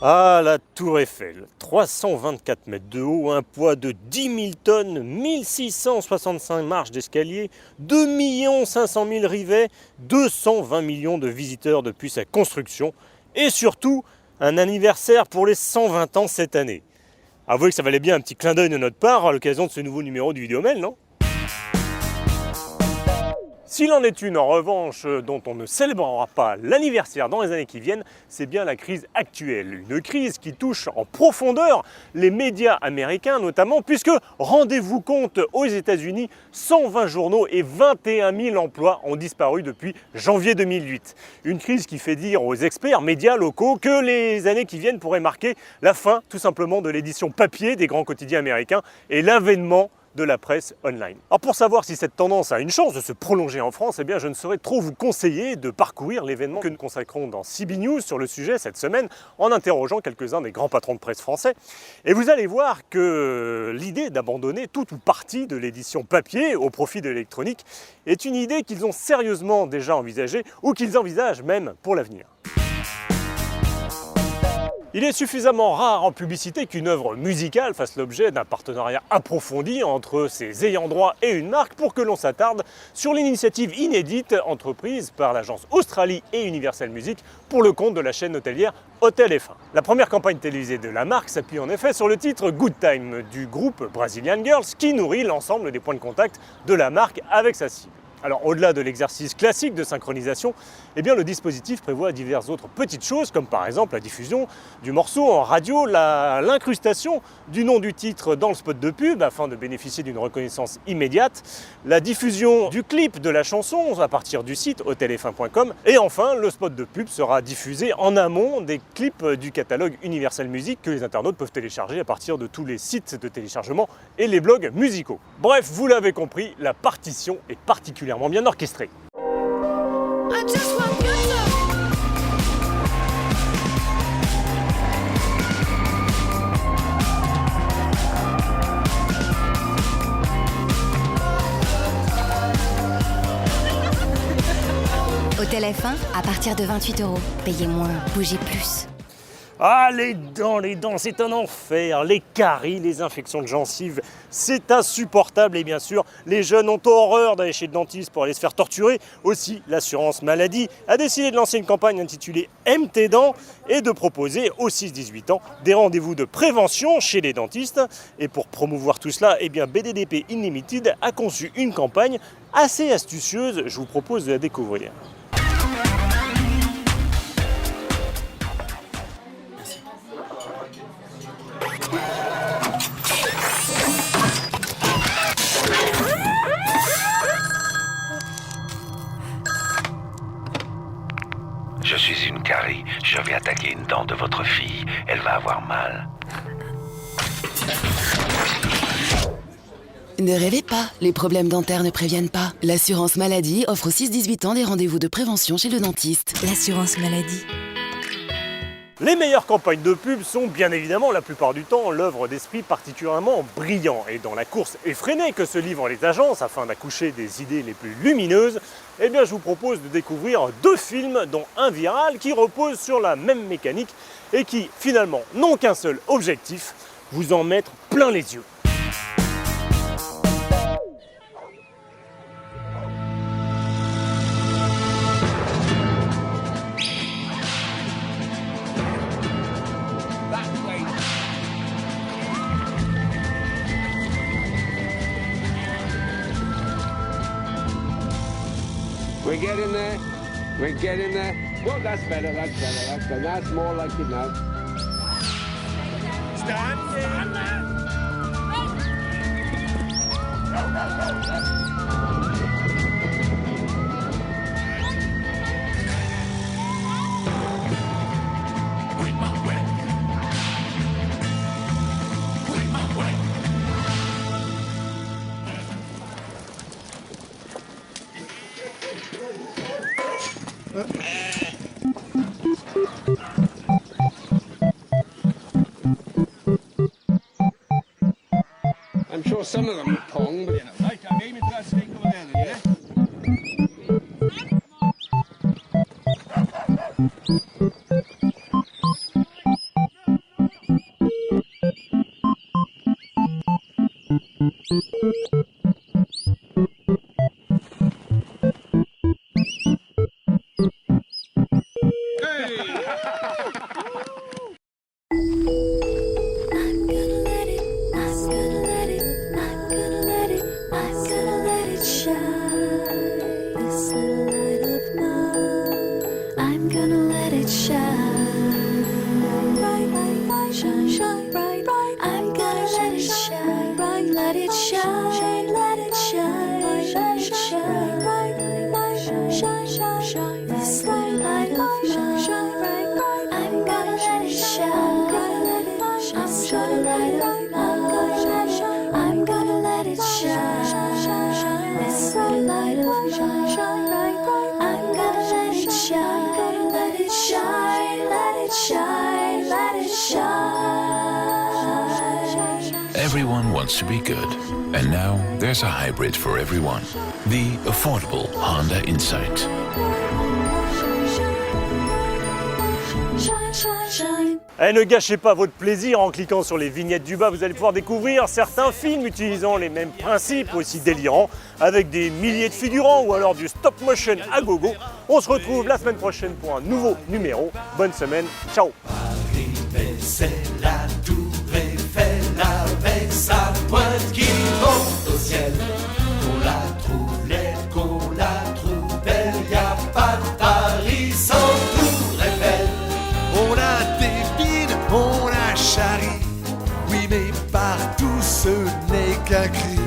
Ah, la Tour Eiffel, 324 mètres de haut, un poids de 10 000 tonnes, 1665 marches d'escalier, 2 500 000 rivets, 220 millions de visiteurs depuis sa construction et surtout un anniversaire pour les 120 ans cette année. Avouez que ça valait bien un petit clin d'œil de notre part à l'occasion de ce nouveau numéro du Vidéomail, non ? S'il en est une, en revanche, dont on ne célébrera pas l'anniversaire dans les années qui viennent, c'est bien la crise actuelle. Une crise qui touche en profondeur les médias américains notamment, puisque, rendez-vous compte, aux États-Unis, 120 journaux et 21 000 emplois ont disparu depuis janvier 2008. Une crise qui fait dire aux experts médias locaux que les années qui viennent pourraient marquer la fin, tout simplement, de l'édition papier des grands quotidiens américains et l'avènement de la presse online. Alors pour savoir si cette tendance a une chance de se prolonger en France, eh bien je ne saurais trop vous conseiller de parcourir l'événement que nous consacrons dans CB News sur le sujet cette semaine en interrogeant quelques-uns des grands patrons de presse français. Et vous allez voir que l'idée d'abandonner tout ou partie de l'édition papier au profit de l'électronique est une idée qu'ils ont sérieusement déjà envisagée ou qu'ils envisagent même pour l'avenir. Il est suffisamment rare en publicité qu'une œuvre musicale fasse l'objet d'un partenariat approfondi entre ses ayants droit et une marque pour que l'on s'attarde sur l'initiative inédite entreprise par l'agence Australie et Universal Music pour le compte de la chaîne hôtelière Hotel F1. La première campagne télévisée de la marque s'appuie en effet sur le titre Good Time du groupe Brazilian Girls qui nourrit l'ensemble des points de contact de la marque avec sa cible. Alors au-delà de l'exercice classique de synchronisation, eh bien, le dispositif prévoit diverses autres petites choses comme par exemple la diffusion du morceau en radio, l'incrustation du nom du titre dans le spot de pub afin de bénéficier d'une reconnaissance immédiate, la diffusion du clip de la chanson à partir du site hotelf1.com et enfin le spot de pub sera diffusé en amont des clips du catalogue Universal Music que les internautes peuvent télécharger à partir de tous les sites de téléchargement et les blogs musicaux. Bref, vous l'avez compris, la partition est particulièrement bien orchestré. Hotel F1, à partir de 28 €. Payez moins, bougez plus. Ah, les dents, c'est un enfer. Les caries, les infections de gencives, c'est insupportable. Et bien sûr, les jeunes ont horreur d'aller chez le dentiste pour aller se faire torturer. Aussi, l'assurance maladie a décidé de lancer une campagne intitulée Aime tes dents et de proposer aux 6-18 ans des rendez-vous de prévention chez les dentistes. Et pour promouvoir tout cela, eh bien BDDP Unlimited a conçu une campagne assez astucieuse. Je vous propose de la découvrir. Je suis une carie. Je vais attaquer une dent de votre fille. Elle va avoir mal. Ne rêvez pas, les problèmes dentaires ne préviennent pas. L'assurance maladie offre aux 6-18 ans des rendez-vous de prévention chez le dentiste. L'assurance maladie. Les meilleures campagnes de pub sont bien évidemment la plupart du temps l'œuvre d'esprits particulièrement brillants. Et dans la course effrénée que se livrent les agences afin d'accoucher des idées les plus lumineuses, eh bien je vous propose de découvrir deux films dont un viral qui repose sur la même mécanique et qui finalement n'ont qu'un seul objectif, vous en mettre plein les yeux. We get in there. We get in there. Well, that's better. That's better. That's better. That's more like it now. Stand. Stand there. I'm sure some of them pong, but... Right, I'm aiming for that snake over there, yeah? I'm gonna let it shine. Bright, bright, bright, shine, shine, bright, bright. I'm gonna let it shine. Bright, let it shine, let it shine, let it shine. Bright, bright, shine, shine, shine. This bright light of shine, shine, bright, bright. I'm gonna let it shine. Gonna let it shine. I'm gonna let it shine. I'm gonna let it shine. This bright light of shine, shine, bright, bright. I'm gonna let it shine. Gonna let it shine. Let it shine. Let it shine. Everyone wants to be good. And now there's a hybrid for everyone. The affordable Honda Insight. Shine, shine, shine. Et ne gâchez pas votre plaisir en cliquant sur les vignettes du bas, vous allez pouvoir découvrir certains films utilisant les mêmes principes aussi délirants, avec des milliers de figurants ou alors du stop motion à gogo. On se retrouve la semaine prochaine pour un nouveau numéro. Bonne semaine, ciao. C'est la tour Eiffel avec sa pointe qui monte au ciel. Qu'on la trouve laide, qu'on la trouve belle, y a pas de Paris sans tour Eiffel. On la dépine, on la charrie, oui mais partout ce n'est qu'un cri.